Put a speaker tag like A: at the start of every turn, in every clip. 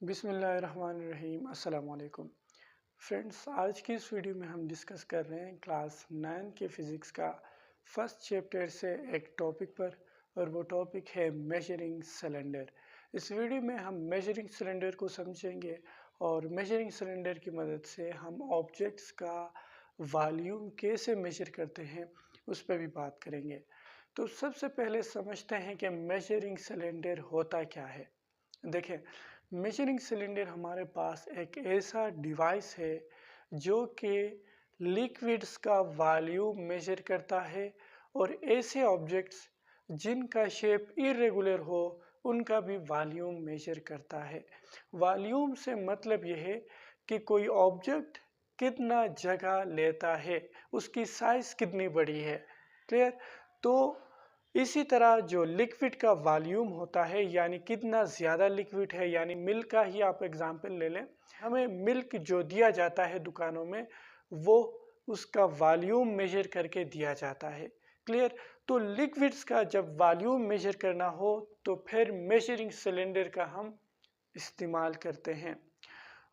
A: बिस्मिल्लाहिर्रहमानिर्रहीम अस्सलाम वालेकुम फ्रेंड्स। आज की इस वीडियो में हम डिस्कस कर रहे हैं क्लास 9 के फिज़िक्स का फर्स्ट चैप्टर से एक टॉपिक पर, और वो टॉपिक है मेजरिंग सिलेंडर। इस वीडियो में हम मेजरिंग सिलेंडर को समझेंगे और मेजरिंग सिलेंडर की मदद से हम ऑब्जेक्ट्स का वॉल्यूम कैसे मेजर करते हैं उस पर भी बात करेंगे। तो सबसे पहले समझते हैं कि मेजरिंग सिलेंडर होता क्या है। देखें, मेजरिंग सिलेंडर हमारे पास एक ऐसा डिवाइस है जो कि लिक्विड्स का वॉल्यूम मेजर करता है, और ऐसे ऑब्जेक्ट्स जिनका शेप इरेगुलर हो उनका भी वॉल्यूम मेजर करता है। वॉल्यूम से मतलब यह है कि कोई ऑब्जेक्ट कितना जगह लेता है, उसकी साइज कितनी बड़ी है। क्लियर? तो इसी तरह जो लिक्विड का वॉल्यूम होता है, यानी कितना ज़्यादा लिक्विड है, यानी मिल्क का ही आप एग्जांपल ले लें। हमें मिल्क जो दिया जाता है दुकानों में, वो उसका वॉल्यूम मेजर करके दिया जाता है। क्लियर? तो लिक्विड्स का जब वॉल्यूम मेजर करना हो तो फिर मेजरिंग सिलेंडर का हम इस्तेमाल करते हैं।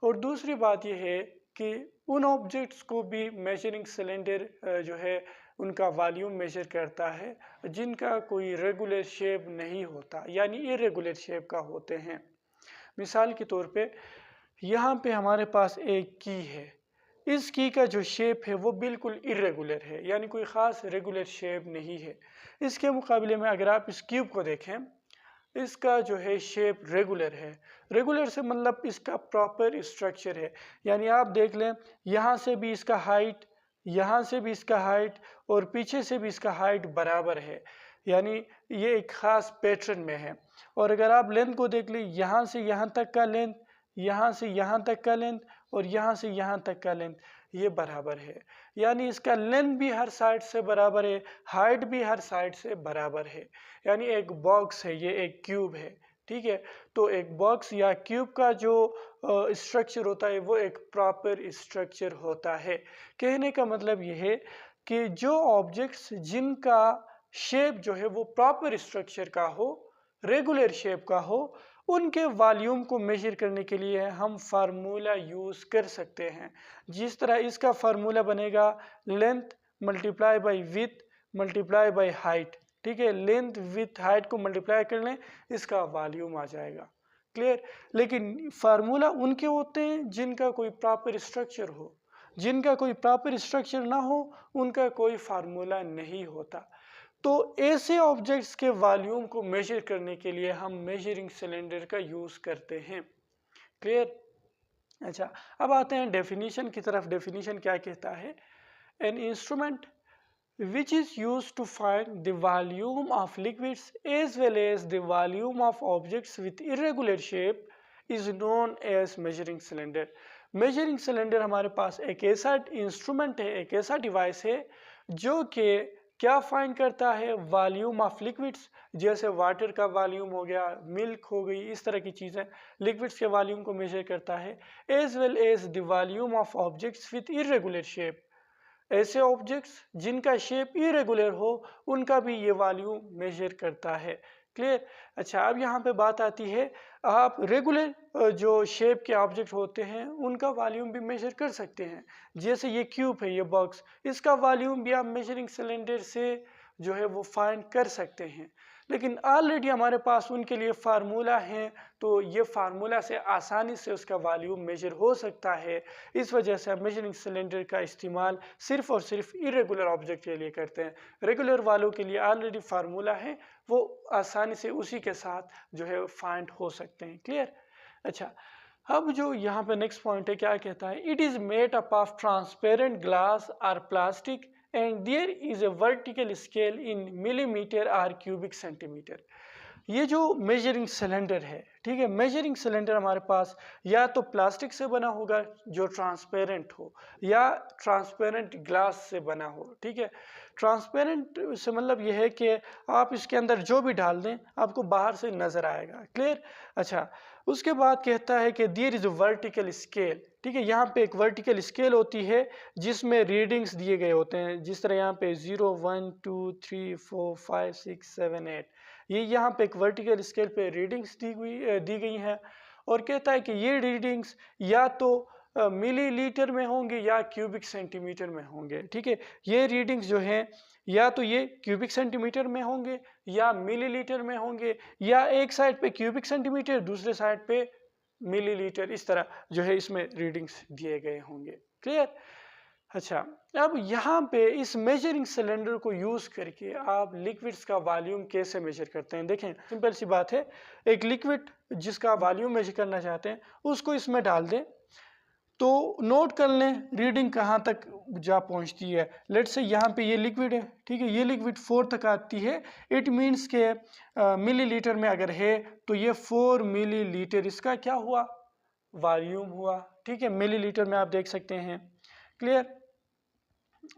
A: और दूसरी बात यह है कि उन ऑब्जेक्ट्स को भी मेजरिंग सिलेंडर जो है उनका वॉल्यूम मेजर करता है जिनका कोई रेगुलर शेप नहीं होता, यानी इरेगुलर शेप का होते हैं। मिसाल के तौर पे यहाँ पे हमारे पास एक की है। इस की का जो शेप है वो बिल्कुल इरेगुलर है, यानी कोई ख़ास रेगुलर शेप नहीं है। इसके मुकाबले में अगर आप इस क्यूब को देखें, इसका जो है शेप रेगुलर है। रेगुलर से मतलब इसका प्रॉपर स्ट्रक्चर है, यानी आप देख लें यहाँ से भी इसका हाइट, यहाँ से भी इसका हाइट, और पीछे से भी इसका हाइट बराबर है, यानी ये एक ख़ास पैटर्न में है। और अगर आप लेंथ को देख लें, यहाँ से यहाँ तक का लेंथ, यहाँ से यहाँ तक का लेंथ, और यहाँ से यहाँ तक का लेंथ, ये बराबर है। यानी इसका लेंथ भी हर साइड से बराबर है, हाइट भी हर साइड से बराबर है। यानी एक बॉक्स है, ये एक क्यूब है। ठीक है? तो एक बॉक्स या क्यूब का जो स्ट्रक्चर होता है वो एक प्रॉपर स्ट्रक्चर होता है। कहने का मतलब ये है कि जो ऑब्जेक्ट्स जिनका शेप जो है वो प्रॉपर स्ट्रक्चर का हो, रेगुलर शेप का हो, उनके वॉल्यूम को मेजर करने के लिए हम फार्मूला यूज़ कर सकते हैं। जिस तरह इसका फार्मूला बनेगा length multiply by with multiply by height. ठीक है? लेंथ विथ हाइट को मल्टीप्लाई कर लें, इसका वॉल्यूम आ जाएगा। क्लियर? लेकिन फार्मूला उनके होते हैं जिनका कोई प्रॉपर स्ट्रक्चर हो। जिनका कोई प्रॉपर स्ट्रक्चर ना हो उनका कोई फार्मूला नहीं होता। तो ऐसे ऑब्जेक्ट्स के वॉल्यूम को मेजर करने के लिए हम मेजरिंग सिलेंडर का यूज़ करते हैं। क्लियर? अच्छा, अब आते हैं डेफिनेशन की तरफ। डेफिनेशन क्या कहता है? An instrument which is used to find the volume of liquids as well as the volume of objects with irregular shape is known as measuring cylinder। measuring cylinder हमारे पास एक ऐसा इंस्ट्रूमेंट है, एक ऐसा डिवाइस है जो कि क्या फाइंड करता है? वॉल्यूम ऑफ लिक्विड्स, जैसे वाटर का वॉल्यूम हो गया, मिल्क हो गई, इस तरह की चीज़ें लिक्विड्स के वॉल्यूम को मेजर करता है। As well as the volume of objects with irregular shape, ऐसे ऑब्जेक्ट्स जिनका शेप इरेगुलर हो उनका भी ये वॉल्यूम मेजर करता है। क्लियर? अच्छा, अब यहाँ पे बात आती है, आप रेगुलर जो शेप के ऑब्जेक्ट होते हैं उनका वॉल्यूम भी मेजर कर सकते हैं। जैसे ये क्यूब है, ये बॉक्स, इसका वॉल्यूम भी आप मेजरिंग सिलेंडर से जो है वो फाइंड कर सकते हैं। लेकिन ऑलरेडी हमारे पास उनके लिए फार्मूला है, तो ये फार्मूला से आसानी से उसका वॉल्यूम मेजर हो सकता है। इस वजह से हम मेजरिंग सिलेंडर का इस्तेमाल सिर्फ और सिर्फ इरेगुलर ऑब्जेक्ट के लिए करते हैं। रेगुलर वालों के लिए ऑलरेडी फार्मूला है, वो आसानी से उसी के साथ जो है फाइंड हो सकते हैं। क्लियर? अच्छा, अब जो यहाँ पे नेक्स्ट पॉइंट है, क्या कहता है? It is made up of transparent glass और plastic and there is a vertical scale in millimetre और क्यूबिक सेंटीमीटर। ये जो मेजरिंग सिलेंडर है, ठीक है, मेजरिंग सिलेंडर हमारे पास या तो प्लास्टिक से बना होगा जो ट्रांसपेरेंट हो, या ट्रांसपेरेंट ग्लास से बना हो। ठीक है? ट्रांसपेरेंट से मतलब यह है कि आप इसके अंदर जो भी डाल दें आपको बाहर से नजर आएगा। क्लियर? अच्छा, उसके बाद कहता है कि देयर इज वर्टिकल स्केल। ठीक है? यहाँ पे एक वर्टिकल स्केल होती है जिसमें रीडिंग्स दिए गए होते हैं, जिस तरह यहाँ पे 0 1 2 3 4 5 6 7 8, ये यहाँ पे एक वर्टिकल स्केल पे रीडिंग्स दी गई हैं। और कहता है कि ये रीडिंग्स या तो मिलीलीटर में होंगे या क्यूबिक सेंटीमीटर में होंगे। ठीक है, ये रीडिंग्स जो हैं या तो ये क्यूबिक सेंटीमीटर में होंगे या मिलीलीटर में होंगे, या एक साइड पे क्यूबिक सेंटीमीटर दूसरे साइड पे मिलीलीटर, इस तरह जो है इसमें रीडिंग्स दिए गए होंगे। क्लियर? अच्छा, अब यहाँ पे इस मेजरिंग सिलेंडर को यूज करके आप लिक्विड्स का वॉल्यूम कैसे मेजर करते हैं। देखें, सिंपल सी बात है, एक लिक्विड जिसका वॉल्यूम मेजर करना चाहते हैं उसको इसमें डाल दें, तो नोट कर लें रीडिंग कहाँ तक जा पहुँचती है। लेट्स से यहाँ पे ये लिक्विड है, ठीक है, ये लिक्विड 4 तक आती है। इट मीन्स के मिलीलीटर में अगर है तो ये 4 मिलीलीटर इसका क्या हुआ, वॉल्यूम हुआ। ठीक है, मिलीलीटर में आप देख सकते हैं। क्लियर?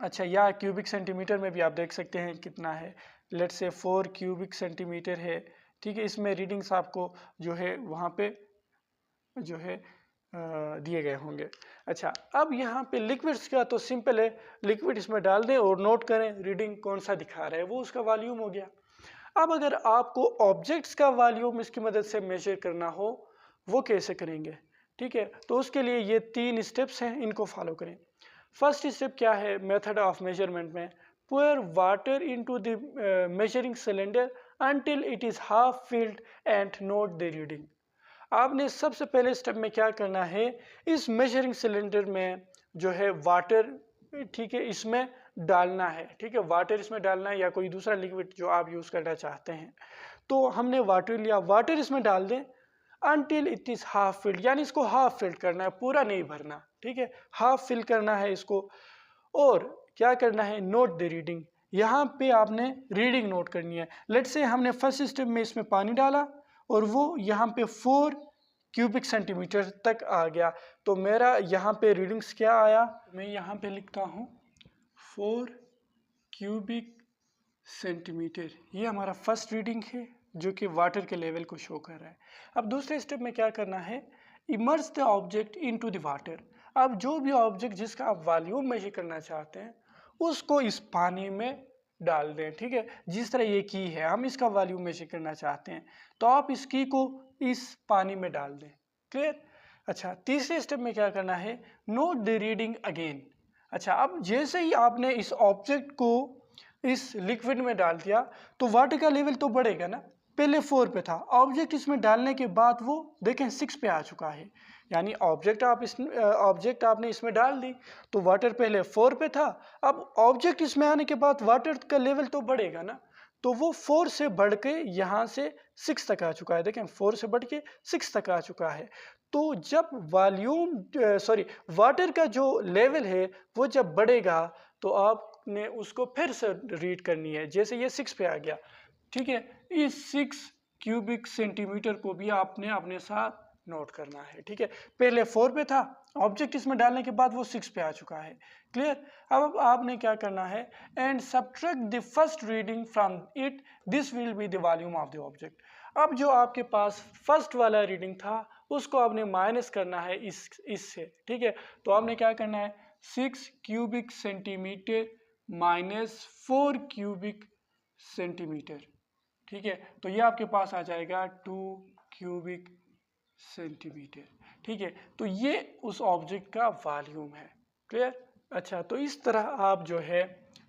A: अच्छा, या क्यूबिक सेंटीमीटर में भी आप देख सकते हैं कितना है। लेट्स से 4 क्यूबिक सेंटीमीटर है। ठीक है, इसमें रीडिंग्स आपको जो है वहाँ पे जो है दिए गए होंगे। अच्छा, अब यहाँ पे लिक्विड्स का तो सिंपल है, लिक्विड इसमें डाल दें और नोट करें रीडिंग कौन सा दिखा रहा है, वो उसका वॉल्यूम हो गया। अब अगर आपको ऑब्जेक्ट्स का वॉल्यूम इसकी मदद से मेजर करना हो, वो कैसे करेंगे? ठीक है, तो उसके लिए ये 3 स्टेप्स हैं, इनको फॉलो करें। फर्स्ट स्टेप क्या है मेथड ऑफ मेजरमेंट में? pour water into the measuring cylinder until it is half filled and note the reading। आपने सबसे पहले स्टेप में क्या करना है, इस मेजरिंग सिलेंडर में जो है वाटर, ठीक है, इसमें डालना है। ठीक है, वाटर इसमें डालना है या कोई दूसरा लिक्विड जो आप यूज करना चाहते हैं। तो हमने वाटर लिया, वाटर इसमें डाल दें until it is half filled, यानी इसको हाफ फिल करना है, पूरा नहीं भरना। ठीक है, हाफ फिल करना है इसको। और क्या करना है, नोट द रीडिंग, यहाँ पे आपने रीडिंग नोट करनी है। लेट्स से हमने फर्स्ट स्टेप में इसमें पानी डाला और वो यहाँ पे 4 क्यूबिक सेंटीमीटर तक आ गया, तो मेरा यहाँ पे रीडिंग्स क्या आया, मैं यहाँ पे लिखता हूँ 4 क्यूबिक सेंटीमीटर। ये हमारा फर्स्ट रीडिंग है जो कि वाटर के लेवल को शो कर रहा है। अब दूसरे स्टेप में क्या करना है, immerse the object into the water. अब जो भी ऑब्जेक्ट जिसका आप वॉल्यूम मेजर करना चाहते हैं उसको इस पानी में डाल दें। ठीक है, जिस तरह ये की है, हम इसका वॉल्यूम मेजर करना चाहते हैं तो आप इस की को इस पानी में डाल दें। क्लियर? अच्छा, तीसरे स्टेप में क्या करना है, नोट द रीडिंग अगेन। अच्छा, अब जैसे ही आपने इस ऑब्जेक्ट को इस लिक्विड में डाल दिया तो वाटर का लेवल तो बढ़ेगा ना, पहले 4 पे था, ऑब्जेक्ट इसमें डालने के बाद वो देखें 6 पे आ चुका है। यानी ऑब्जेक्ट आपने इसमें डाल दी तो वाटर पहले 4 पे था, अब ऑब्जेक्ट इसमें आने के बाद वाटर का लेवल तो बढ़ेगा ना, तो वो 4 से बढ़ के यहाँ से 6 तक आ चुका है। देखें 4 से बढ़ के 6 तक आ चुका है। तो जब वाटर का जो लेवल है वो जब बढ़ेगा तो आपने उसको फिर से रीड करनी है। जैसे ये 6 पे आ गया, ठीक है, इस 6 क्यूबिक सेंटीमीटर को भी आपने अपने साथ नोट करना है। ठीक है, पहले 4 पे था, ऑब्जेक्ट इसमें डालने के बाद वो 6 पे आ चुका है। क्लियर? अब आपने क्या करना है, and subtract the first reading from it, this will be the volume of the object. अब जो आपके पास फर्स्ट वाला रीडिंग था उसको आपने माइनस करना है इससे। ठीक है, तो आपने क्या करना है, 6 cubic centimetre minus 4 cubic centimetre. ठीक है, तो ये आपके पास आ जाएगा 2 क्यूबिक सेंटीमीटर। ठीक है, तो ये उस ऑब्जेक्ट का वॉल्यूम है। क्लियर? अच्छा, तो इस तरह आप जो है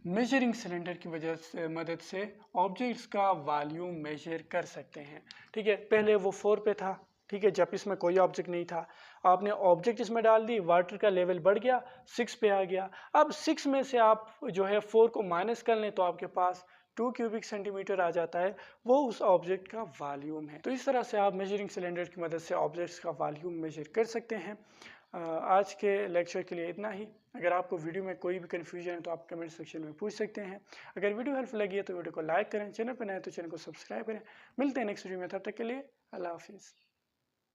A: मेजरिंग सिलेंडर की मदद से ऑब्जेक्ट्स का वॉल्यूम मेजर कर सकते हैं। ठीक है, पहले वो 4 पे था, ठीक है, जब इसमें कोई ऑब्जेक्ट नहीं था, आपने ऑब्जेक्ट इसमें डाल दी, वाटर का लेवल बढ़ गया, 6 पे आ गया। अब 6 में से आप जो है 4 को माइनस कर लें तो आपके पास 2 क्यूबिक सेंटीमीटर आ जाता है, वो उस ऑब्जेक्ट का वॉल्यूम है। तो इस तरह से आप मेजरिंग सिलेंडर की मदद से ऑब्जेक्ट्स का वॉल्यूम मेजर कर सकते हैं। आज के लेक्चर के लिए इतना ही। अगर आपको वीडियो में कोई भी कन्फ्यूजन है तो आप कमेंट सेक्शन में पूछ सकते हैं। अगर वीडियो हेल्पफुल लगी है तो वीडियो को लाइक करें, चैनल पर नए तो चैनल को सब्सक्राइब करें। मिलते हैं नेक्स्ट वीडियो में, तब तक के लिए अल्लाह हाफिज़।